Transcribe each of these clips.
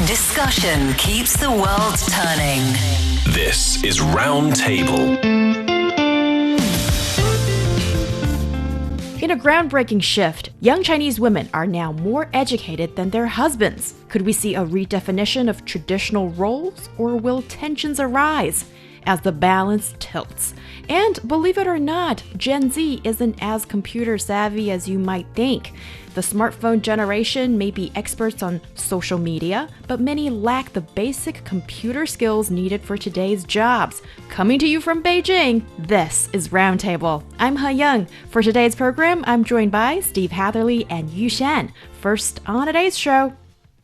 Discussion keeps the world turning. This is Roundtable. In a groundbreaking shift, young Chinese women are now more educated than their husbands. Could we see a redefinition of traditional roles, or will tensions arise as the balance tilts? And believe it or not, Gen Z isn't as computer savvy as you might think. The smartphone generation may be experts on social media, but many lack the basic computer skills needed for today's jobs. Coming to you from Beijing, this is Roundtable. I'm Heyang. For today's program, I'm joined by Steve Hatherly and Yushan. First on today's show.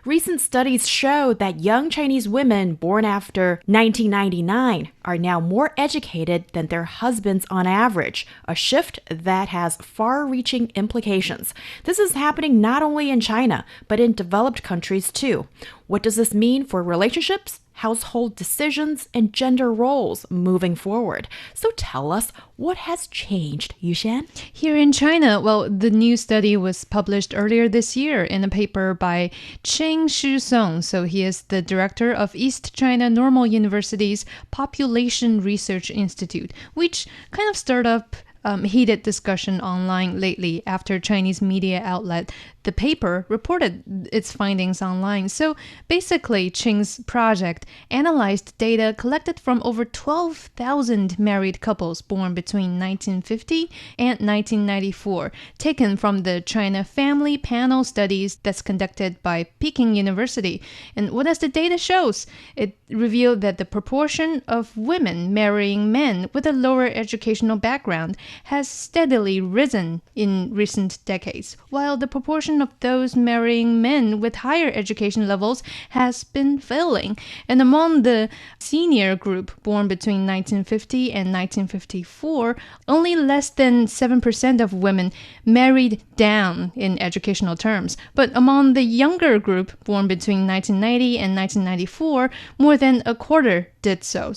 Recent studies show that young Chinese women born after 1999 are now more educated than their husbands on average, a shift that has far-reaching implications. This is happening not only in China, but in developed countries too. What does this mean for relationships, household decisions, and gender roles moving forward? So tell us, what has changed, Yushan? Here in China, the new study was published earlier this year in a paper by Cheng Shisong. So he is the director of East China Normal University's Population Research Institute, which kind of stirred up heated discussion online lately after Chinese media outlet The Paper reported its findings online. So basically, Cheng's project analyzed data collected from over 12,000 married couples born between 1950 and 1994, taken from the China Family Panel Studies that's conducted by Peking University. And what does the data shows? It revealed that the proportion of women marrying men with a lower educational background has steadily risen in recent decades, while the proportion of those marrying men with higher education levels has been falling. And among the senior group born between 1950 and 1954, only less than 7% of women married down in educational terms. But among the younger group born between 1990 and 1994, more than a quarter did so.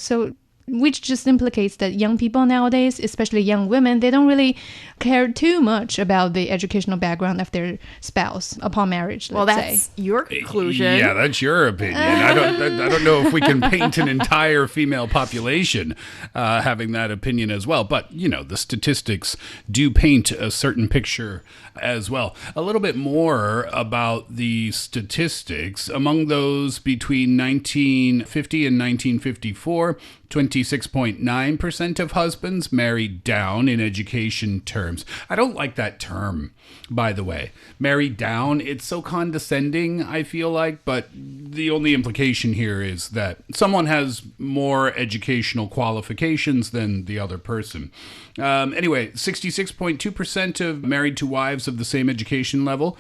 Which just implicates that young people nowadays, especially young women, they don't really care too much about the educational background of their spouse upon marriage, let's that's say. your conclusion. Yeah, that's your opinion. I don't know if we can paint an entire female population having that opinion as well. But, the statistics do paint a certain picture as well. A little bit more about the statistics. Among those between 1950 and 1954, 26.9% of husbands married down in education terms. I don't like that term, by the way. Married down, it's so condescending, I feel like, but the only implication here is that someone has more educational qualifications than the other person. Anyway, 66.2% of married to wives of the same education level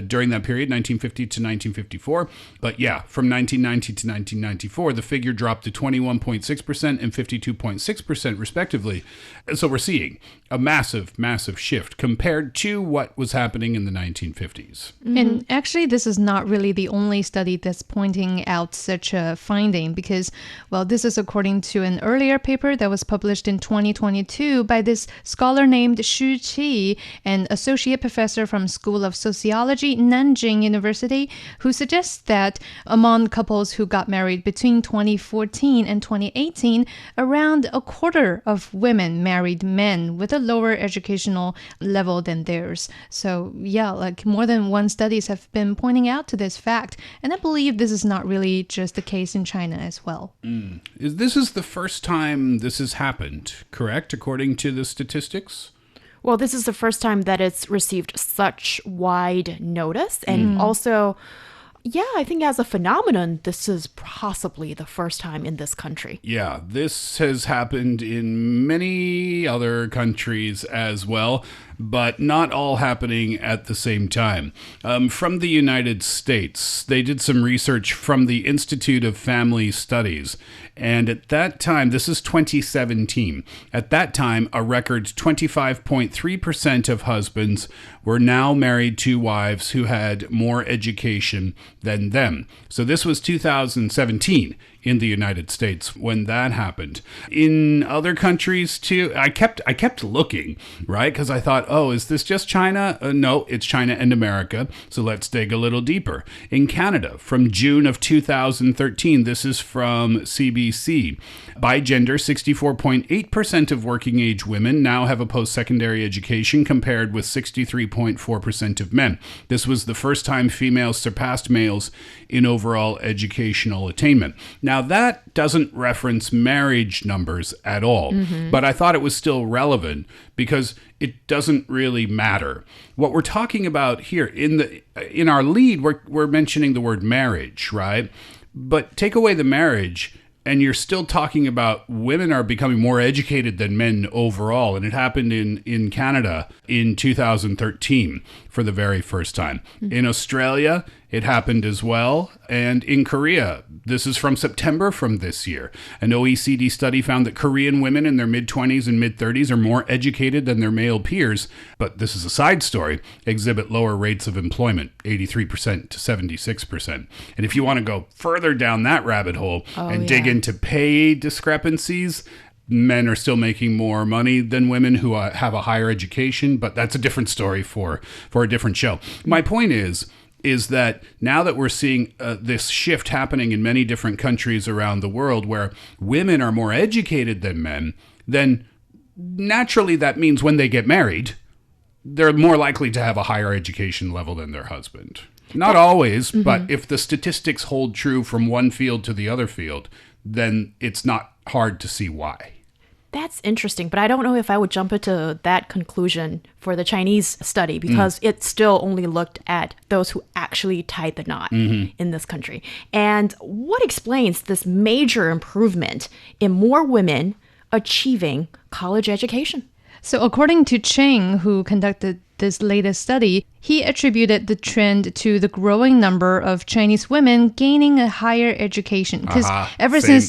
during that period, 1950 to 1954. But yeah, from 1990 to 1994, the figure dropped to 21.6% and 52.6% respectively. So we're seeing a massive, massive shift compared to what was happening in the 1950s. And actually, this is not really the only study that's pointing out such a finding because, this is according to an earlier paper that was published in 2022 by this scholar named Xu Qi, an associate professor from School of Sociology, Nanjing University, who suggests that among couples who got married between 2014 and 2018, around a quarter of women married men with a lower educational level than theirs. So more than one studies have been pointing out to this fact. And I believe this is not really just the case in China as well. This is the first time this has happened, correct, according to the statistics? Well, this is the first time that it's received such wide notice. And also, I think as a phenomenon, this is possibly the first time in this country. Yeah, this has happened in many other countries as well, but not all happening at the same time. From the United States, they did some research from the Institute of Family Studies. And at that time, this is 2017, at that time, a record 25.3% of husbands were now married to wives who had more education than them. So this was 2017. in the United States when that happened. In other countries too, I kept looking, right? Because I thought, oh, is this just China? No, it's China and America. So let's dig a little deeper. In Canada, from June of 2013, this is from CBC. By gender, 64.8% of working age women now have a post-secondary education compared with 63.4% of men. This was the first time females surpassed males in overall educational attainment. Now, that doesn't reference marriage numbers at all, but I thought it was still relevant because it doesn't really matter. What we're talking about here in our lead, we're mentioning the word marriage, right? But take away the marriage, and you're still talking about women are becoming more educated than men overall. And it happened in Canada in 2013 for the very first time. In Australia, it happened as well. And in Korea, this is from September from this year. An OECD study found that Korean women in their mid-20s and mid-30s are more educated than their male peers. But this is a side story, exhibit lower rates of employment, 83% to 76%. And if you want to go further down that rabbit hole dig into pay discrepancies, men are still making more money than women who have a higher education, but that's a different story for a different show. My point is that now that we're seeing this shift happening in many different countries around the world where women are more educated than men, then naturally that means when they get married, they're more likely to have a higher education level than their husband. Not always, but if the statistics hold true from one field to the other field, then it's not hard to see why. That's interesting, but I don't know if I would jump into that conclusion for the Chinese study because it still only looked at those who actually tied the knot in this country. And what explains this major improvement in more women achieving college education? So according to Cheng, who conducted this latest study, he attributed the trend to the growing number of Chinese women gaining a higher education. Because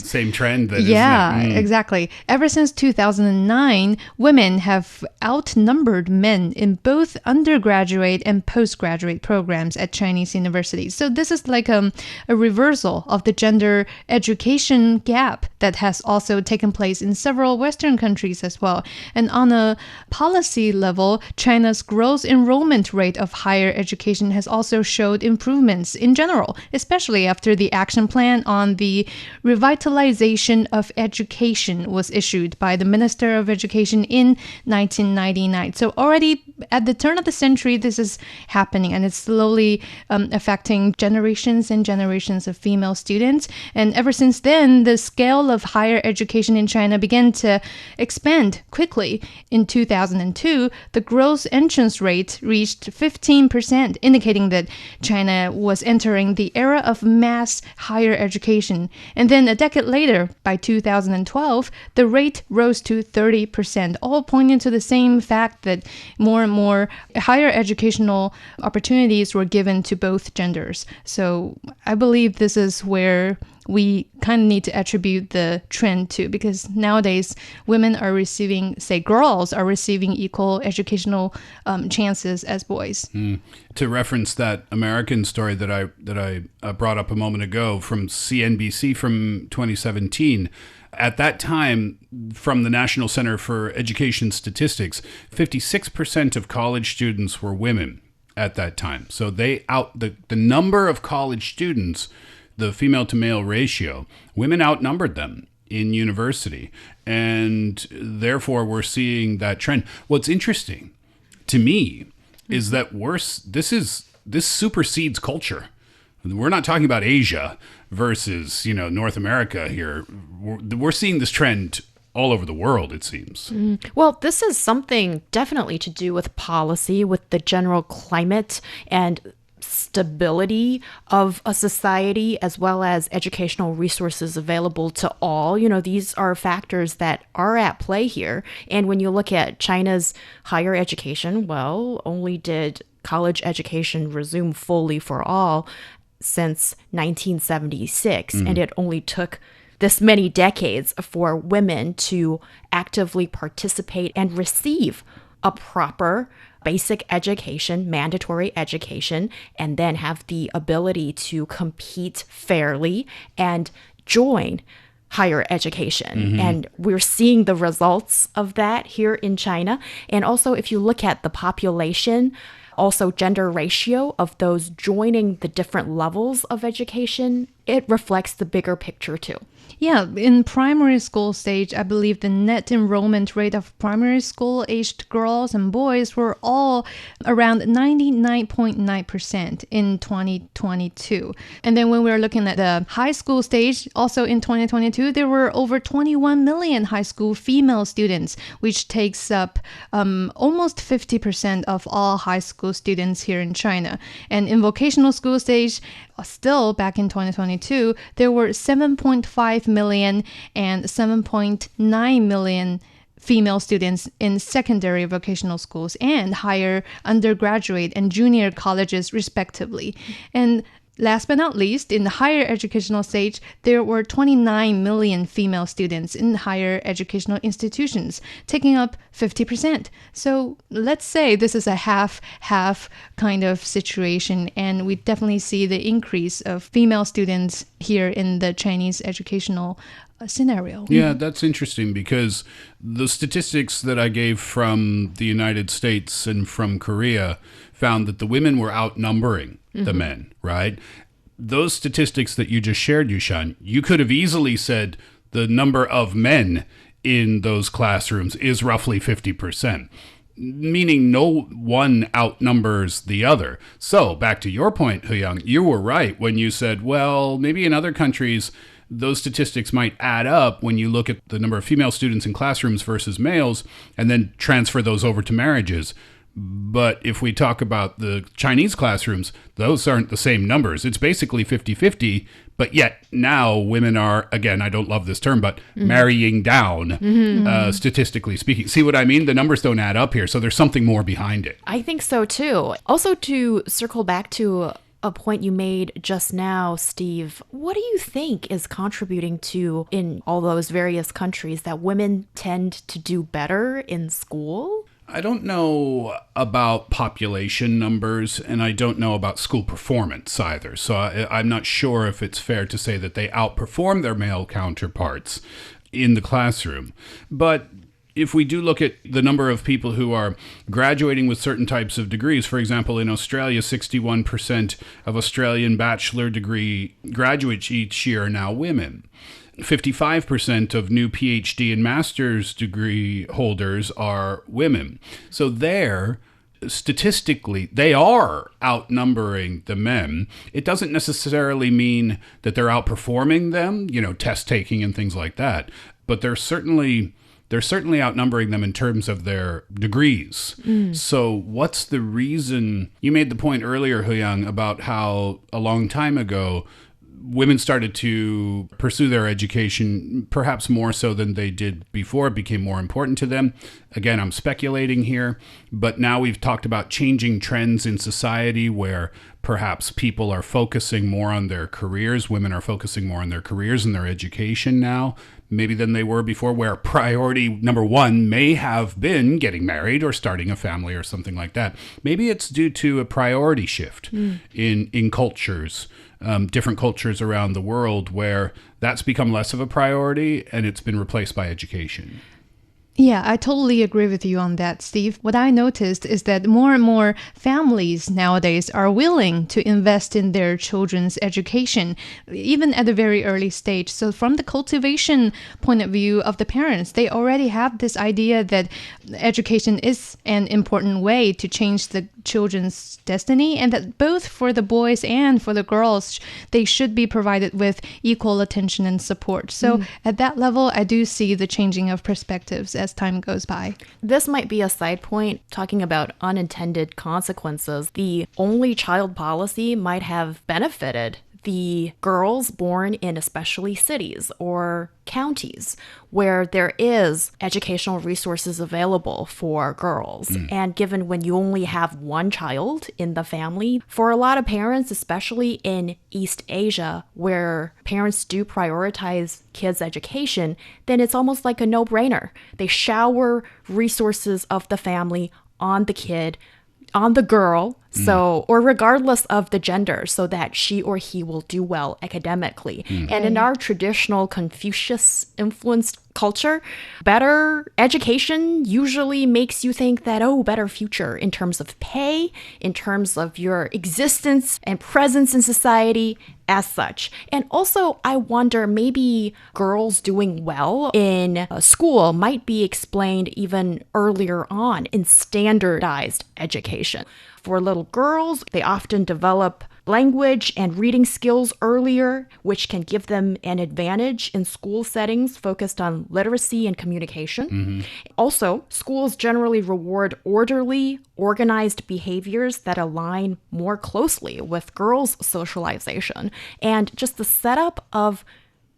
same trend, then, yeah, isn't it? Exactly. Ever since 2009, women have outnumbered men in both undergraduate and postgraduate programs at Chinese universities. So this is like a reversal of the gender education gap that has also taken place in several Western countries as well. And on a policy level, China's gross enrollment rate of higher education has also showed improvements in general, especially after the action plan on the revitalization of education was issued by the Minister of Education in 1999. So already at the turn of the century, this is happening, and it's slowly affecting generations and generations of female students. And ever since then, the scale of higher education in China began to expand quickly. In 2002, the gross entrance rate reached 15%, indicating that China was entering the era of mass higher education. And then a decade later, by 2012, the rate rose to 30%, all pointing to the same fact that more and more higher educational opportunities were given to both genders. So I believe this is where we kind of need to attribute the trend to, because nowadays women are receiving, say girls are receiving equal educational chances as boys. To reference that American story that I brought up a moment ago from CNBC from 2017, at that time, from the National Center for Education Statistics, 56% of college students were women at that time. So the number of college students, the female to male ratio, women outnumbered them in university. And therefore, we're seeing that trend. What's interesting to me is that this supersedes culture. We're not talking about Asia versus, North America here. We're seeing this trend all over the world, it seems. Well, this is something definitely to do with policy, with the general climate and stability of a society, as well as educational resources available to all. These are factors that are at play here. And when you look at China's higher education, well, only did college education resume fully for all since 1976. And it only took this many decades for women to actively participate and receive a proper basic education, mandatory education, and then have the ability to compete fairly and join higher education. And we're seeing the results of that here in China. And also, if you look at the population, also gender ratio of those joining the different levels of education, it reflects the bigger picture too. Yeah, in primary school stage, I believe the net enrollment rate of primary school aged girls and boys were all around 99.9% in 2022. And then when we were looking at the high school stage, also in 2022, there were over 21 million high school female students, which takes up almost 50% of all high school students here in China. And in vocational school stage, still back in 2022, there were 7.5 million and 7.9 million female students in secondary vocational schools and higher undergraduate and junior colleges, respectively. And last but not least, in the higher educational stage, there were 29 million female students in higher educational institutions, taking up 50%. So let's say this is a half-half kind of situation, and we definitely see the increase of female students here in the Chinese educational scenario. Yeah, that's interesting because the statistics that I gave from the United States and from Korea found that the women were outnumbering the men, right? Those statistics that you just shared, Yushan, you could have easily said the number of men in those classrooms is roughly 50%, meaning no one outnumbers the other. So back to your point, Heyang, you were right when you said, well, maybe in other countries, those statistics might add up when you look at the number of female students in classrooms versus males and then transfer those over to marriages. But if we talk about the Chinese classrooms, those aren't the same numbers. It's basically 50-50, but yet now women are, again, I don't love this term, but marrying down, statistically speaking. See what I mean? The numbers don't add up here, so there's something more behind it. I think so too. Also, to circle back to a point you made just now, Steve, what do you think is contributing to, in all those various countries, that women tend to do better in school? I don't know about population numbers, and I don't know about school performance either. So I'm not sure if it's fair to say that they outperform their male counterparts in the classroom. But if we do look at the number of people who are graduating with certain types of degrees, for example, in Australia, 61% of Australian bachelor degree graduates each year are now women. 55% of new PhD and master's degree holders are women. So there, statistically, they are outnumbering the men. It doesn't necessarily mean that they're outperforming them, test taking and things like that, but they're certainly outnumbering them in terms of their degrees. So what's the reason? You made the point earlier, Heyang, about how a long time ago, women started to pursue their education perhaps more so than they did before. It became more important to them. Again, I'm speculating here, but now we've talked about changing trends in society where perhaps people are focusing more on their careers. Women are focusing more on their careers and their education now, maybe than they were before, where priority number one may have been getting married or starting a family or something like that. Maybe it's due to a priority shift in cultures. Different cultures around the world where that's become less of a priority and it's been replaced by education. Yeah, I totally agree with you on that, Steve. What I noticed is that more and more families nowadays are willing to invest in their children's education, even at a very early stage. So from the cultivation point of view of the parents, they already have this idea that education is an important way to change the children's destiny, and that both for the boys and for the girls, they should be provided with equal attention and support. So at that level, I do see the changing of perspectives as time goes by. This might be a side point talking about unintended consequences. The only child policy might have benefited the girls born in especially cities or counties where there is educational resources available for girls. And given when you only have one child in the family, for a lot of parents, especially in East Asia, where parents do prioritize kids' education, then it's almost like a no-brainer. They shower resources of the family on the kid, on the girl, So, or regardless of the gender, so that she or he will do well academically. And in our traditional Confucius-influenced culture, better education usually makes you think that, oh, better future in terms of pay, in terms of your existence and presence in society as such. And also, I wonder, maybe girls doing well in school might be explained even earlier on in standardized education. For little girls, they often develop language and reading skills earlier, which can give them an advantage in school settings focused on literacy and communication. Also, schools generally reward orderly, organized behaviors that align more closely with girls' socialization. And just the setup of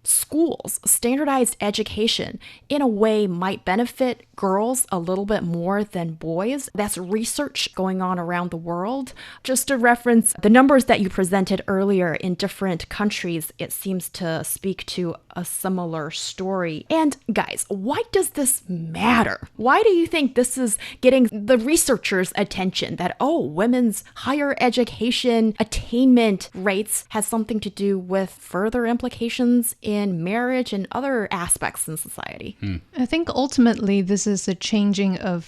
schools, standardized education, in a way might benefit girls a little bit more than boys. That's research going on around the world. Just to reference the numbers that you presented earlier in different countries, it seems to speak to a similar story. And guys, why does this matter? Why do you think this is getting the researchers' attention, that, oh, women's higher education attainment rates has something to do with further implications in marriage and other aspects in society? I think ultimately this is a changing of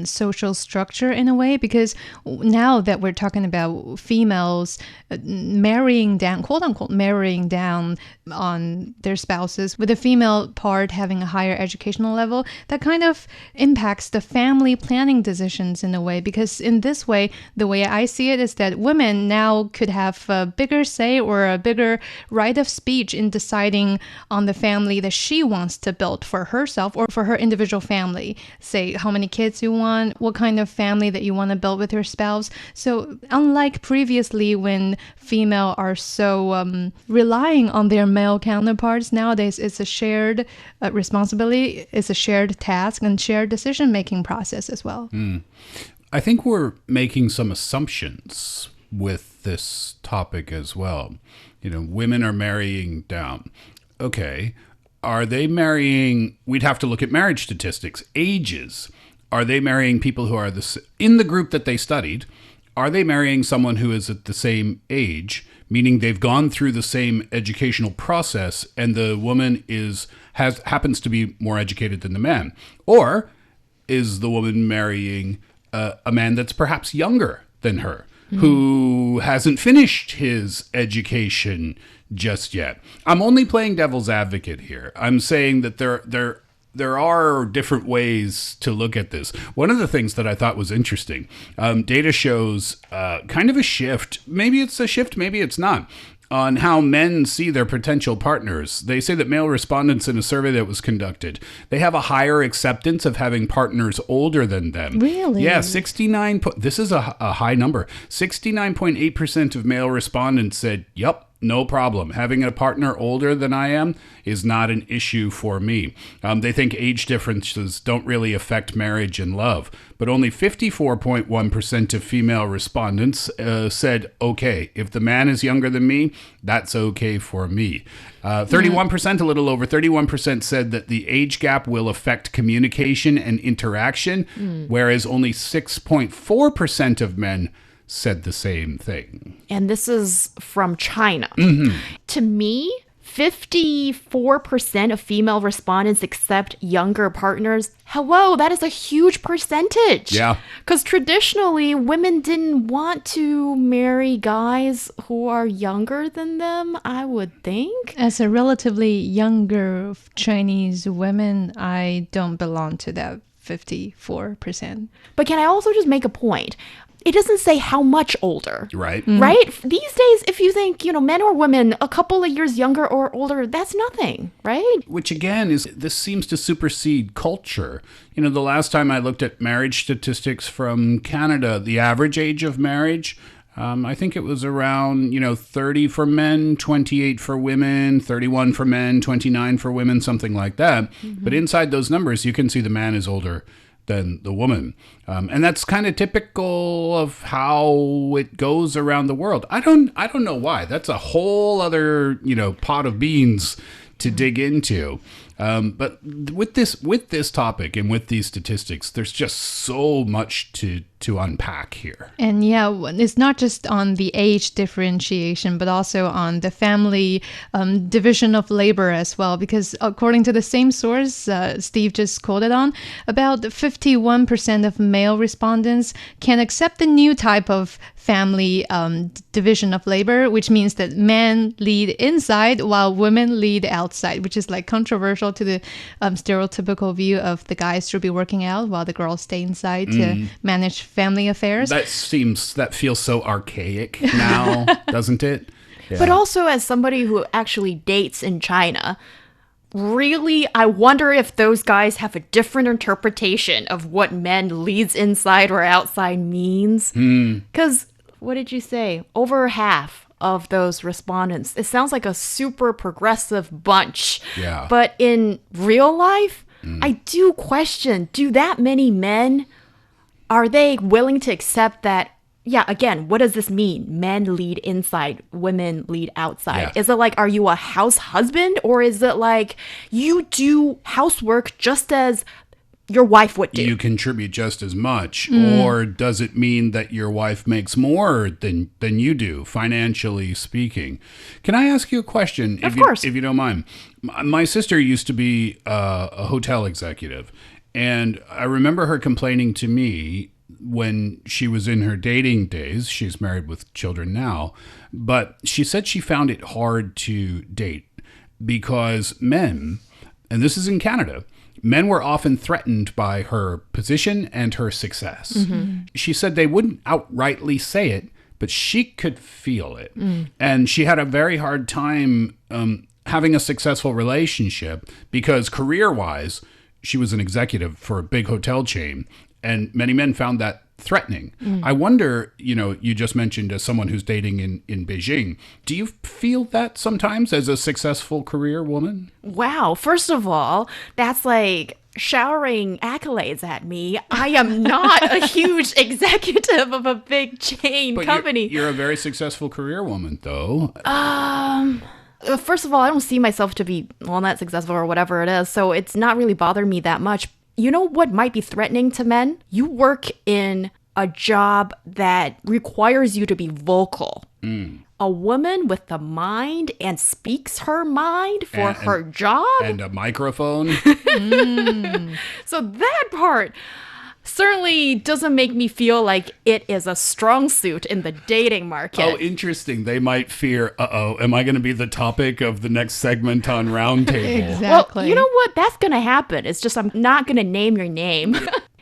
social structure in a way, because now that we're talking about females marrying down, quote unquote, marrying down on their spouses, with the female part having a higher educational level, that kind of impacts the family planning decisions in a way, because in this way, the way I see it is that women now could have a bigger say or a bigger right of speech in deciding on the family that she wants to build for herself or for her individual family. Say how many kids you want, what kind of family that you want to build with your spouse. So unlike previously when female are so relying on their male counterparts, nowadays it's a shared responsibility, it's a shared task and shared decision-making process as well. I think we're making some assumptions with this topic as well. You know, women are marrying down. Okay, are they marrying, we'd have to look at marriage statistics, ages. Are they marrying people who are in the group that they studied? Are they marrying someone who is at the same age, meaning they've gone through the same educational process and the woman happens to be more educated than the man? Or is the woman marrying a man that's perhaps younger than her, who hasn't finished his education just yet? I'm only playing devil's advocate here. I'm saying that there are different ways to look at this. One of the things that I thought was interesting, data shows kind of a shift. Maybe it's a shift, maybe it's not, on how men see their potential partners. They say that male respondents in a survey that was conducted, they have a higher acceptance of having partners older than them. Really? Yeah, this is a high number. 69.8% of male respondents said, yep, no problem. Having a partner older than I am is not an issue for me. They think age differences don't really affect marriage and love. But only 54.1% of female respondents said, okay, if the man is younger than me, that's okay for me. 31%, a little over 31% said that the age gap will affect communication and interaction, whereas only 6.4% of men said the same thing. And this is from China. To me, 54% of female respondents accept younger partners. Hello, that is a huge percentage. Yeah. Because traditionally, women didn't want to marry guys who are younger than them, I would think. As a relatively younger Chinese woman, I don't belong to that 54%. But can I also just make a point? It doesn't say how much older. Right. Right? These days, if you think, men or women a couple of years younger or older, that's nothing, right? Which again this seems to supersede culture. The last time I looked at marriage statistics from Canada, the average age of marriage, I think it was around, 30 for men, 28 for women, 31 for men, 29 for women, something like that. But inside those numbers, you can see the man is older than the woman. And that's kind of typical of how it goes around the world. I don't know why. That's a whole other, pot of beans to dig into. But with this topic and with these statistics, there's just so much to unpack here. And yeah, it's not just on the age differentiation, but also on the family division of labor as well. Because according to the same source Steve just quoted on, about 51% of male respondents can accept the new type of family division of labor, which means that men lead inside while women lead outside, which is like controversial to the stereotypical view of the guys should be working out while the girls stay inside to manage family affairs. That feels so archaic now, doesn't it? Yeah. But also, as somebody who actually dates in China, really, I wonder if those guys have a different interpretation of what men leads inside or outside means. Because, what did you say? Over half of those respondents, it sounds like a super progressive bunch. Yeah. But in real life, I do question, do that many men, are they willing to accept that? Yeah, again, what does this mean? Men lead inside, women lead outside. Yeah. Is it like, are you a house husband? Or is it like you do housework just as your wife would do? You contribute just as much. Or does it mean that your wife makes more than you do, financially speaking? Can I ask you a question? Of course. If you don't mind. My sister used to be a hotel executive. And I remember her complaining to me when she was in her dating days. She's married with children now. But she said she found it hard to date because men, and this is in Canada, men were often threatened by her position and her success. She said they wouldn't outrightly say it, but she could feel it. And she had a very hard time having a successful relationship because career-wise, she was an executive for a big hotel chain, and many men found that threatening. I wonder, you just mentioned as someone who's dating in Beijing, do you feel that sometimes as a successful career woman? Wow. First of all, that's like showering accolades at me. I am not a huge executive of a big chain company. You're a very successful career woman, though. First of all, I don't see myself to be that successful or whatever it is, so it's not really bothering me that much. You know what might be threatening to men? You work in a job that requires you to be vocal. A woman with the mind and speaks her mind for her job. And a microphone. So that part certainly doesn't make me feel like it is a strong suit in the dating market. Oh, interesting. They might fear, am I going to be the topic of the next segment on Roundtable? Exactly. Well, you know what? That's going to happen. It's just I'm not going to name your name.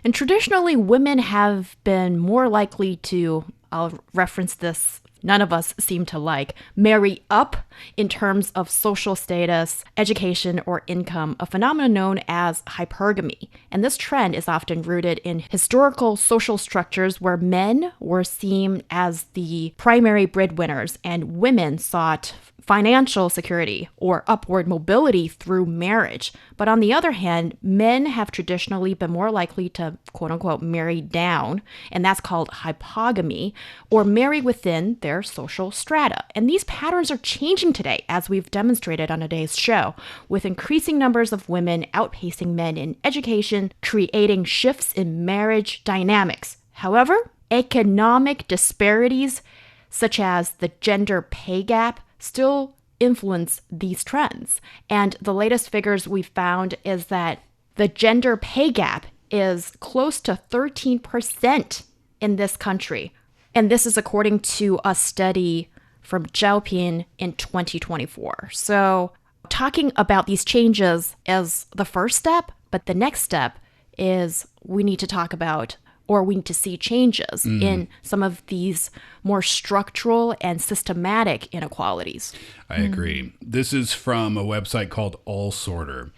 And traditionally, women have been more likely to, I'll reference this, none of us seem to like, marry up in terms of social status, education, or income, a phenomenon known as hypergamy. And this trend is often rooted in historical social structures where men were seen as the primary breadwinners and women sought financial security or upward mobility through marriage. But on the other hand, men have traditionally been more likely to, quote unquote, marry down, and that's called hypogamy, or marry within their social strata. And these patterns are changing today, as we've demonstrated on today's show, with increasing numbers of women outpacing men in education, creating shifts in marriage dynamics. However, economic disparities, such as the gender pay gap, still influence these trends. And the latest figures we found is that the gender pay gap is close to 13% in this country. And this is according to a study from Zhaopin in 2024. So talking about these changes is the first step, but the next step is we need to talk about, or we need to see changes in some of these more structural and systematic inequalities. I agree. This is from a website called All Sorter.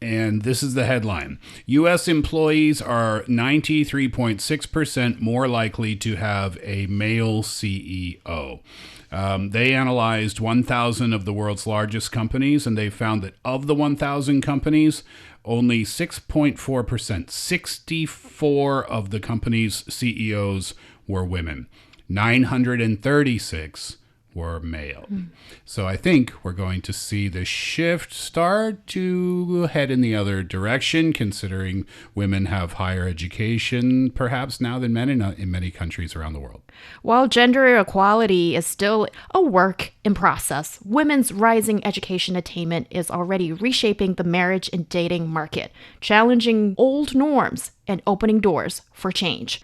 And this is the headline. U.S. employees are 93.6% more likely to have a male CEO. They analyzed 1,000 of the world's largest companies, and they found that of the 1,000 companies, only 6.4%, 64 of the company's CEOs were women. 936 were male. So I think we're going to see the shift start to head in the other direction, considering women have higher education perhaps now than men in many countries around the world. While gender equality is still a work in process, women's rising education attainment is already reshaping the marriage and dating market, challenging old norms and opening doors for change.